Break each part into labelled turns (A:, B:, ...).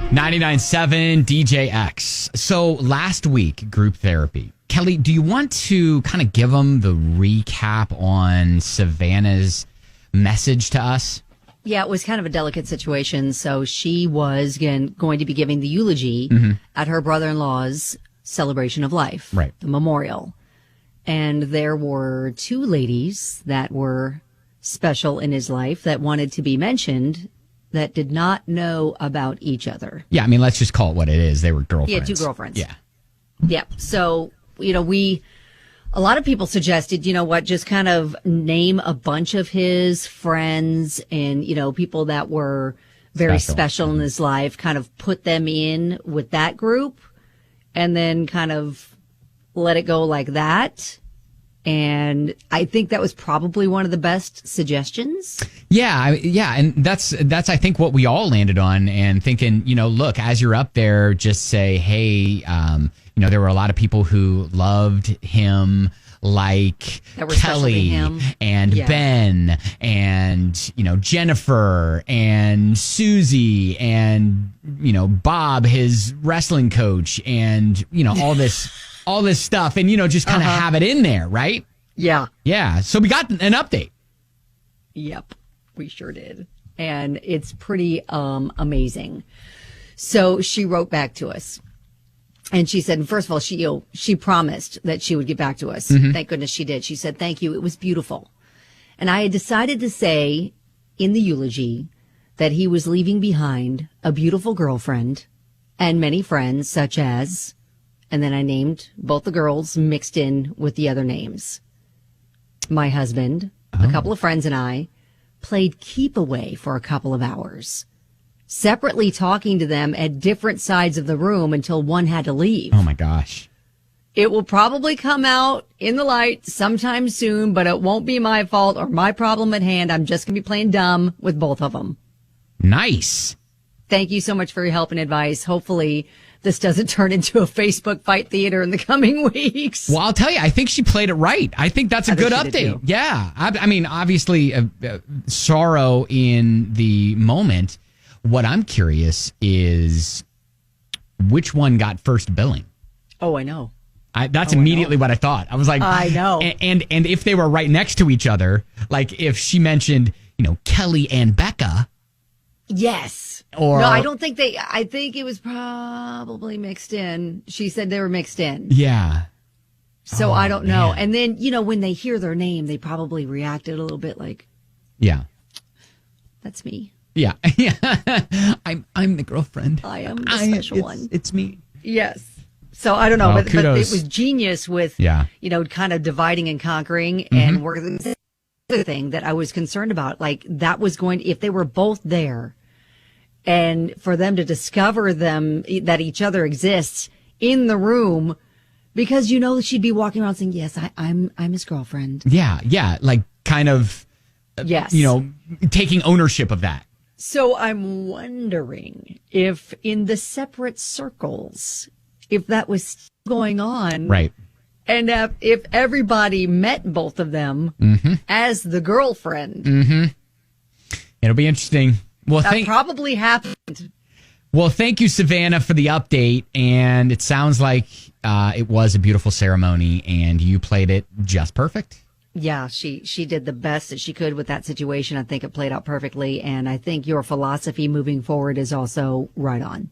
A: 99.7 DJX. So last week, group therapy. Kelly, do you want to kind of give them the recap on Savanna's message to us?
B: Yeah, it was kind of a delicate situation. So she was going to be giving the eulogy at her brother-in-law's celebration of life,
A: Right.
B: the memorial. And there were two ladies that were special in his life that wanted to be mentioned that did not know about each other.
A: Yeah, I mean, let's just call it what it is. They were girlfriends.
B: Yeah, two girlfriends.
A: Yeah.
B: Yeah. So, a lot of people suggested, just kind of name a bunch of his friends and, people that were very special in his life, kind of put them in with that group and then kind of let it go like that. And I think that was probably one of the best suggestions.
A: Yeah, and that's I think what we all landed on, and thinking, look, as you're up there, just say, hey, there were a lot of people who loved him, like Kelly and Ben and Jennifer and Susie and Bob, his wrestling coach, and all this stuff, and just kind of have it in there, right? Yeah. So we got an update.
B: Yep, we sure did, and it's pretty amazing. So she wrote back to us. And she said, first of all, she promised that she would get back to us. Thank goodness she did. She said, thank you. It was beautiful. And I had decided to say in the eulogy that he was leaving behind a beautiful girlfriend and many friends such as, and then I named both the girls mixed in with the other names. My husband, a couple of friends, and I played keep away for a couple of hours, separately talking to them at different sides of the room until one had to leave.
A: Oh, my gosh.
B: It will probably come out in the light sometime soon, but it won't be my fault or my problem at hand. I'm just going to be playing dumb with both of them.
A: Nice.
B: Thank you so much for your help and advice. Hopefully this doesn't turn into a Facebook fight theater in the coming weeks.
A: Well, I'll tell you, I think she played it right. I think that's a good update. Yeah. I mean, obviously, sorrow in the moment. What I'm curious is which one got first billing.
B: Oh, I know.
A: That's immediately what I thought. I was like,
B: I know.
A: And if they were right next to each other, like if she mentioned, Kelly and Becca.
B: Yes.
A: Or
B: no, I don't think I think it was probably mixed in. She said they were mixed in.
A: Yeah.
B: So I don't know.
A: Man.
B: And then, when they hear their name, they probably reacted a little bit like,
A: yeah,
B: that's me.
A: Yeah. I'm the girlfriend.
B: I am the special one.
A: It's me.
B: Yes. So I don't know,
A: well,
B: but it was genius with, kind of dividing and conquering and working. The other thing that I was concerned about, like that was if they were both there and for them to discover that each other exists in the room, because, she'd be walking around saying, yes, I'm his girlfriend.
A: Yeah. Yeah. Like kind of,
B: yes,
A: taking ownership of that.
B: So I'm wondering if in the separate circles, if that was going on.
A: Right.
B: And if everybody met both of them as the girlfriend.
A: It'll be interesting. Well,
B: that probably happened.
A: Well, thank you, Savanna, for the update. And it sounds like it was a beautiful ceremony and you played it just perfect.
B: Yeah, she did the best that she could with that situation. I think it played out perfectly. And I think your philosophy moving forward is also right on.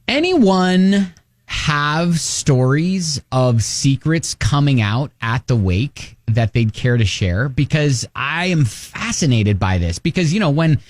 A: Anyone have stories of secrets coming out at the wake that they'd care to share? Because I am fascinated by this. Because, when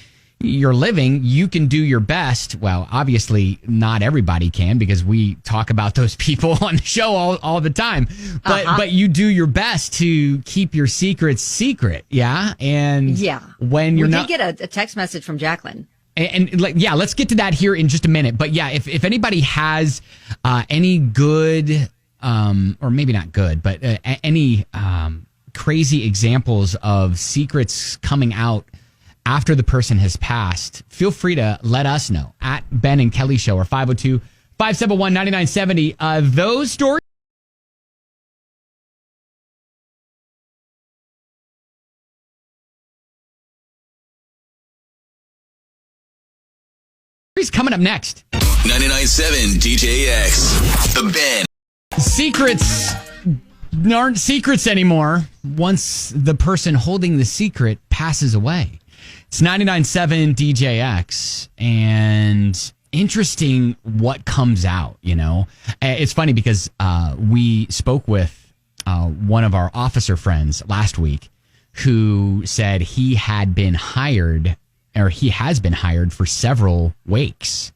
A: you're living, you can do your best. Well, obviously not everybody can, because we talk about those people on the show all the time. But you do your best to keep your secrets secret. Yeah. And when you're not,
B: we did get a text message from Jacqueline.
A: And let's get to that here in just a minute. But yeah, if anybody has any good, or maybe not good, but any crazy examples of secrets coming out after the person has passed, feel free to let us know at Ben and Kelly Show or 502-571-9970. Those stories coming up next.
C: 99.7 DJX. The Ben.
A: Secrets aren't secrets anymore once the person holding the secret passes away. It's 99.7 DJX, and interesting what comes out, you know. It's funny because we spoke with one of our officer friends last week who said he had been hired, or he has been hired for several wakes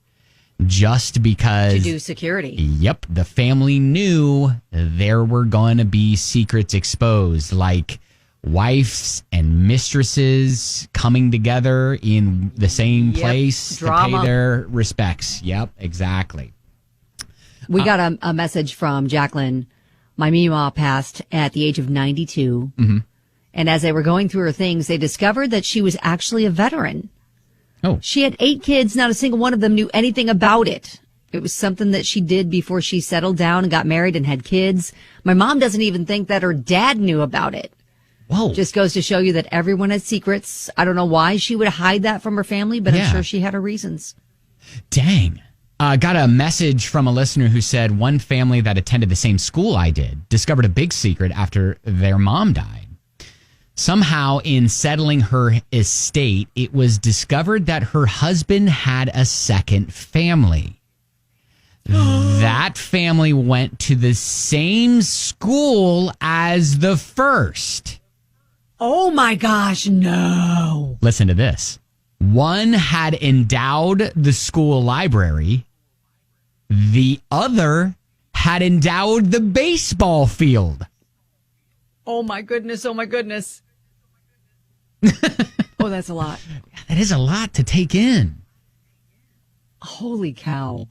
A: just because
B: to do security.
A: Yep, the family knew there were going to be secrets exposed, like wives and mistresses coming together in the same place
B: Drama.
A: to pay their respects. Yep, exactly.
B: We got a message from Jacqueline. My Mima passed at the age of 92.
A: Mm-hmm.
B: And as they were going through her things, they discovered that she was actually a veteran.
A: Oh.
B: She had 8 kids. Not a single one of them knew anything about it. It was something that she did before she settled down and got married and had kids. My mom doesn't even think that her dad knew about it.
A: Whoa.
B: Just goes to show you that everyone has secrets. I don't know why she would hide that from her family, but I'm sure she had her reasons.
A: Dang. Got a message from a listener who said one family that attended the same school I did discovered a big secret after their mom died. Somehow, in settling her estate, it was discovered that her husband had a second family. That family went to the same school as the first.
B: Oh my gosh, no.
A: Listen to this. One had endowed the school library. The other had endowed the baseball field.
B: Oh my goodness, oh my goodness. Oh, that's a lot.
A: That is a lot to take in.
B: Holy cow.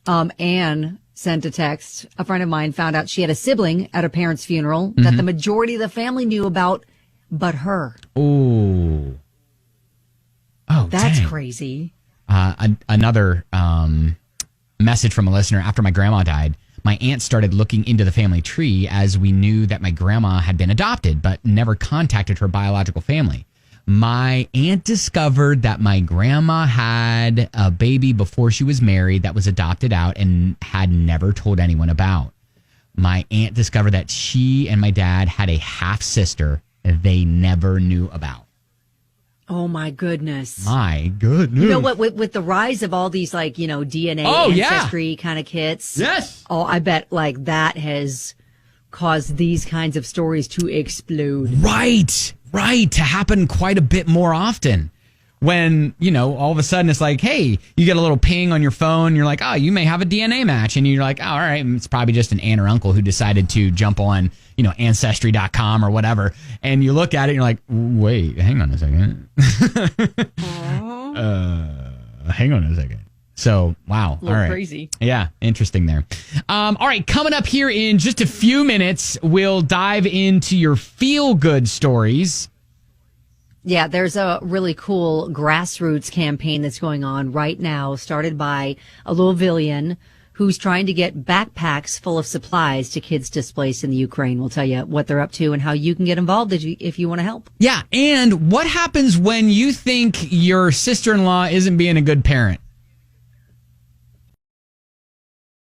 B: Anne sent a text. A friend of mine found out she had a sibling at her parents' funeral that the majority of the family knew about, but her.
A: Oh. Oh,
B: that's
A: dang.
B: crazy.
A: Another message from a listener. After my grandma died, my aunt started looking into the family tree as we knew that my grandma had been adopted, but never contacted her biological family. My aunt discovered that my grandma had a baby before she was married that was adopted out and had never told anyone about. My aunt discovered that she and my dad had a half sister they never knew about.
B: Oh my goodness.
A: My goodness.
B: You know what, with the rise of all these DNA ancestry kind of kits.
A: Yes.
B: Oh, I bet that has caused these kinds of stories to explode.
A: Right. To happen quite a bit more often. When, all of a sudden it's like, hey, you get a little ping on your phone. You're like, oh, you may have a DNA match. And you're like, oh, all right. It's probably just an aunt or uncle who decided to jump on, Ancestry.com or whatever. And you look at it and you're like, wait, hang on a second. Hang on a second. So, wow. All right.
B: Crazy.
A: Yeah, interesting there. All right, coming up here in just a few minutes, we'll dive into your feel-good stories.
B: Yeah, there's a really cool grassroots campaign that's going on right now, started by a Louisvillian who's trying to get backpacks full of supplies to kids displaced in the Ukraine. We'll tell you what they're up to and how you can get involved if you want to help.
A: Yeah, and what happens when you think your sister-in-law isn't being a good parent?